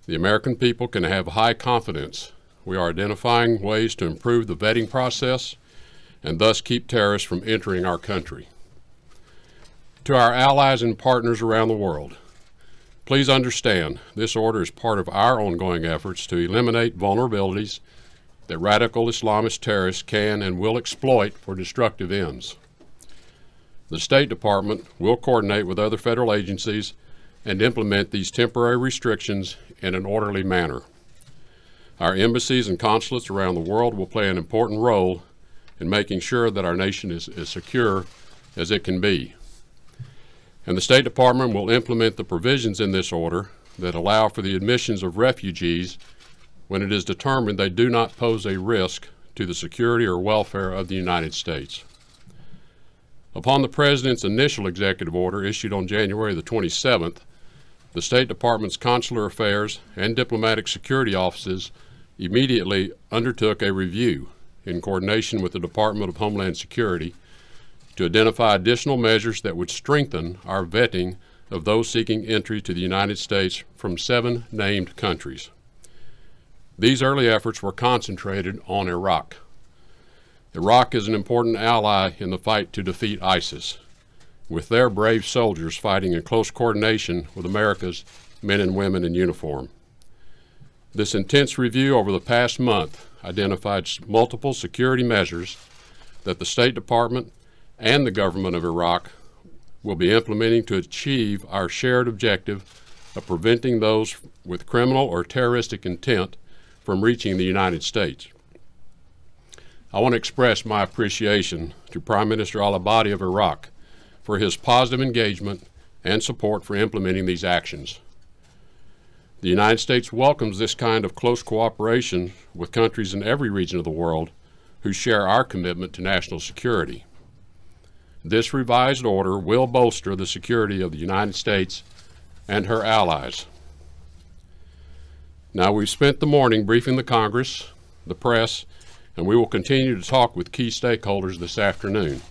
The American people can have high confidence we are identifying ways to improve the vetting process and thus keep terrorists from entering our country. To our allies and partners around the world, please understand this order is part of our ongoing efforts to eliminate vulnerabilities that radical Islamist terrorists can and will exploit for destructive ends. The State Department will coordinate with other federal agencies and implement these temporary restrictions in an orderly manner. Our embassies and consulates around the world will play an important role in making sure that our nation is as secure as it can be. And the State Department will implement the provisions in this order that allow for the admissions of refugees when it is determined they do not pose a risk to the security or welfare of the United States. Upon the President's initial executive order issued on January the 27th, the State Department's Consular Affairs and Diplomatic Security offices immediately undertook a review in coordination with the Department of Homeland Security to identify additional measures that would strengthen our vetting of those seeking entry to the United States from 7 named countries. These early efforts were concentrated on Iraq. Iraq is an important ally in the fight to defeat ISIS, with their brave soldiers fighting in close coordination with America's men and women in uniform. This intense review over the past month identified multiple security measures that the State Department and the government of Iraq will be implementing to achieve our shared objective of preventing those with criminal or terroristic intent from reaching the United States. I want to express my appreciation to Prime Minister al-Abadi of Iraq for his positive engagement and support for implementing these actions. The United States welcomes this kind of close cooperation with countries in every region of the world who share our commitment to national security. This revised order will bolster the security of the United States and her allies. Now, we've spent the morning briefing the Congress, the press, and we will continue to talk with key stakeholders this afternoon.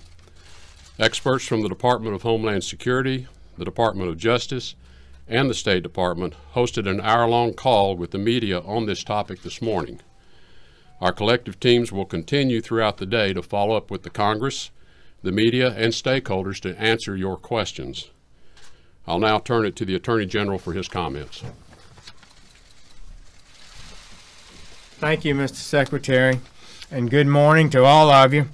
Experts from the Department of Homeland Security, the Department of Justice, and the State Department hosted an hour-long call with the media on this topic this morning. Our collective teams will continue throughout the day to follow up with the Congress, the media, and stakeholders to answer your questions. I'll now turn it to the Attorney General for his comments. Thank you, Mr. Secretary, and good morning to all of you.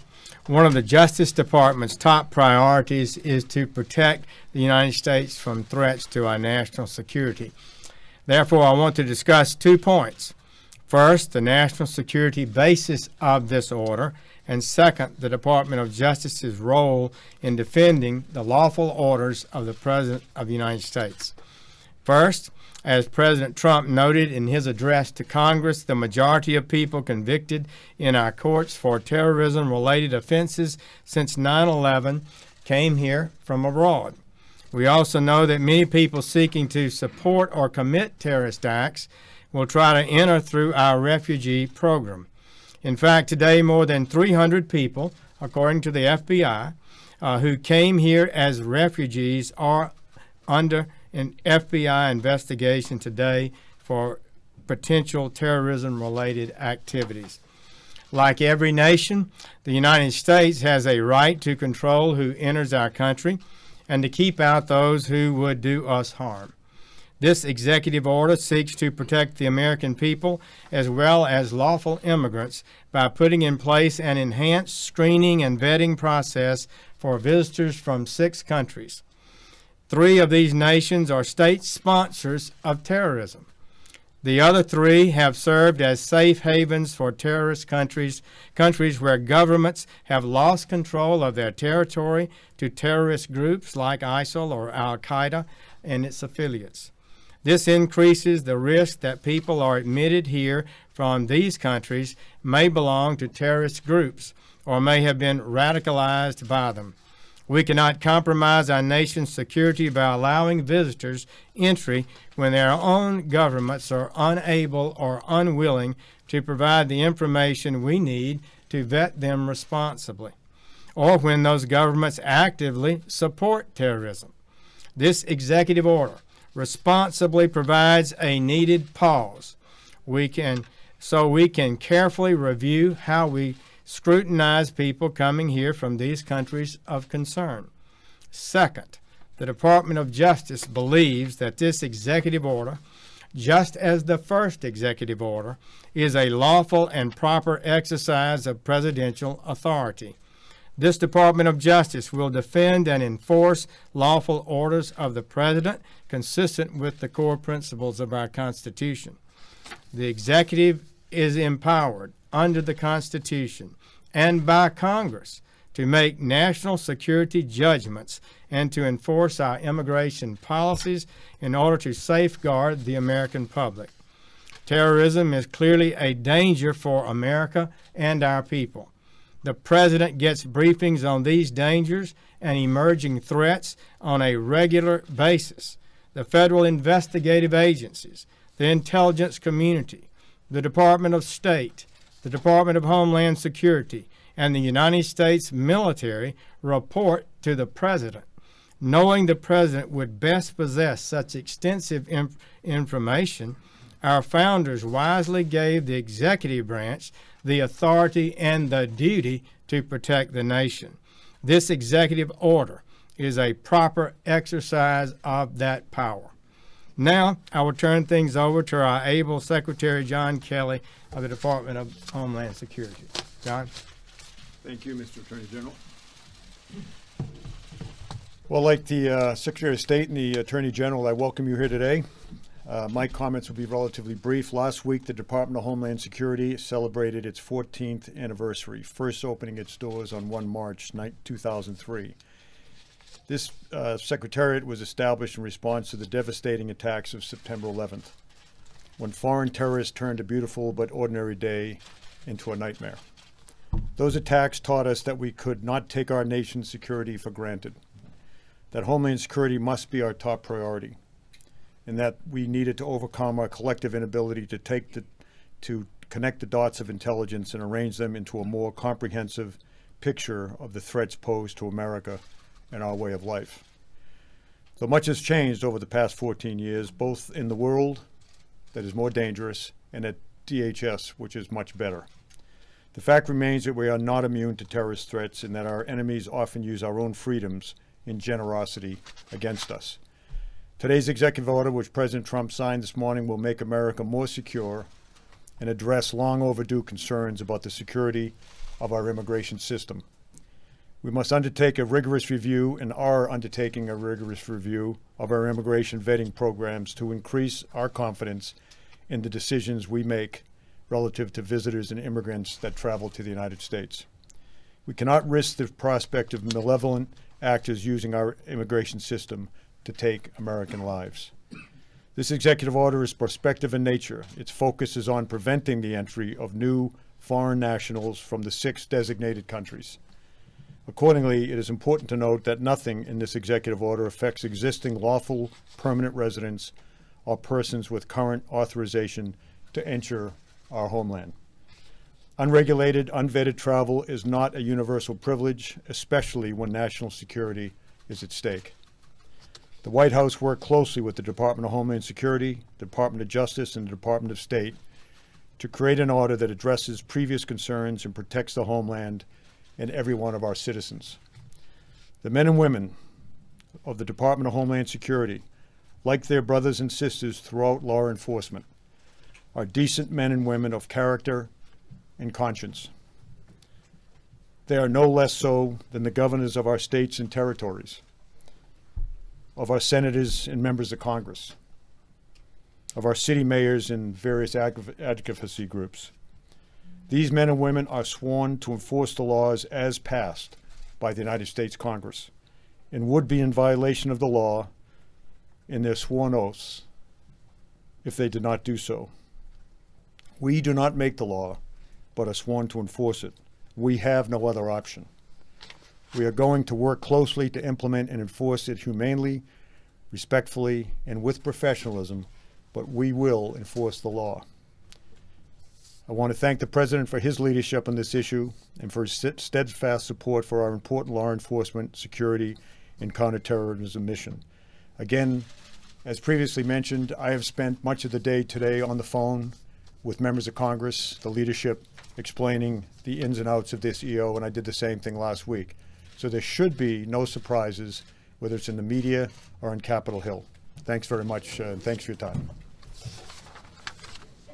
One of the Justice Department's top priorities is to protect the United States from threats to our national security. Therefore, I want to discuss 2 points. First, the national security basis of this order, and second, the Department of Justice's role in defending the lawful orders of the President of the United States. First, as President Trump noted in his address to Congress, the majority of people convicted in our courts for terrorism-related offenses since 9/11 came here from abroad. We also know that many people seeking to support or commit terrorist acts will try to enter through our refugee program. In fact, today more than 300 people, according to the FBI, who came here as refugees are under an FBI investigation today for potential terrorism-related activities. Like every nation, the United States has a right to control who enters our country and to keep out those who would do us harm. This executive order seeks to protect the American people as well as lawful immigrants by putting in place an enhanced screening and vetting process for visitors from 6 countries. 3 of these nations are state sponsors of terrorism. The other 3 have served as safe havens for terrorist countries where governments have lost control of their territory to terrorist groups like ISIL or Al-Qaeda and its affiliates. This increases the risk that people are admitted here from these countries may belong to terrorist groups or may have been radicalized by them. We cannot compromise our nation's security by allowing visitors entry when their own governments are unable or unwilling to provide the information we need to vet them responsibly, or when those governments actively support terrorism. This executive order responsibly provides a needed pause. We can carefully review how we scrutinize people coming here from these countries of concern. Second, the Department of Justice believes that this executive order, just as the first executive order, is a lawful and proper exercise of presidential authority. This Department of Justice will defend and enforce lawful orders of the President consistent with the core principles of our Constitution. The executive is empowered under the Constitution and by Congress to make national security judgments and to enforce our immigration policies in order to safeguard the American public. Terrorism is clearly a danger for America and our people. The President gets briefings on these dangers and emerging threats on a regular basis. The federal investigative agencies, the intelligence community, the Department of State, the Department of Homeland Security, and the United States military report to the President. Knowing the President would best possess such extensive information, our founders wisely gave the executive branch the authority and the duty to protect the nation. This executive order is a proper exercise of that power. Now, I will turn things over to our able Secretary John Kelly of the Department of Homeland Security. John? Thank you, Mr. Attorney General. Well, like the Secretary of State and the Attorney General, I welcome you here today. My comments will be relatively brief. Last week, the Department of Homeland Security celebrated its 14th anniversary, first opening its doors on 1 March 2003. This Secretariat was established in response to the devastating attacks of September 11th, when foreign terrorists turned a beautiful but ordinary day into a nightmare. Those attacks taught us that we could not take our nation's security for granted, that Homeland Security must be our top priority, and that we needed to overcome our collective inability to connect the dots of intelligence and arrange them into a more comprehensive picture of the threats posed to America and our way of life. Though much has changed over the past 14 years, both in the world that is more dangerous and at DHS, which is much better. The fact remains that we are not immune to terrorist threats and that our enemies often use our own freedoms in generosity against us. Today's executive order, which President Trump signed this morning, will make America more secure and address long overdue concerns about the security of our immigration system. We must undertake a rigorous review and are undertaking a rigorous review of our immigration vetting programs to increase our confidence in the decisions we make relative to visitors and immigrants that travel to the United States. We cannot risk the prospect of malevolent actors using our immigration system to take American lives. This executive order is prospective in nature. Its focus is on preventing the entry of new foreign nationals from the 6 designated countries. Accordingly, it is important to note that nothing in this executive order affects existing lawful permanent residents or persons with current authorization to enter our homeland. Unregulated, unvetted travel is not a universal privilege, especially when national security is at stake. The White House worked closely with the Department of Homeland Security, the Department of Justice, and the Department of State to create an order that addresses previous concerns and protects the homeland and every one of our citizens. The men and women of the Department of Homeland Security, like their brothers and sisters throughout law enforcement, are decent men and women of character and conscience. They are no less so than the governors of our states and territories, of our senators and members of Congress, of our city mayors and various advocacy groups. These men and women are sworn to enforce the laws as passed by the United States Congress and would be in violation of the law in their sworn oaths if they did not do so. We do not make the law, but are sworn to enforce it. We have no other option. We are going to work closely to implement and enforce it humanely, respectfully, and with professionalism, but we will enforce the law. I want to thank the President for his leadership on this issue and for his steadfast support for our important law enforcement, security, and counterterrorism mission. Again, As previously mentioned, I have spent much of the day today on the phone with members of Congress, the leadership, explaining the ins and outs of this EO, and I did the same thing last week. So there should be no surprises, whether it's in the media or on Capitol Hill. Thanks very much, and thanks for your time. Is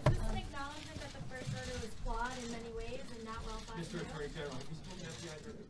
this an acknowledgement that the first order was flawed in many ways and not well thought through? Attorney General, have you spoken to FBI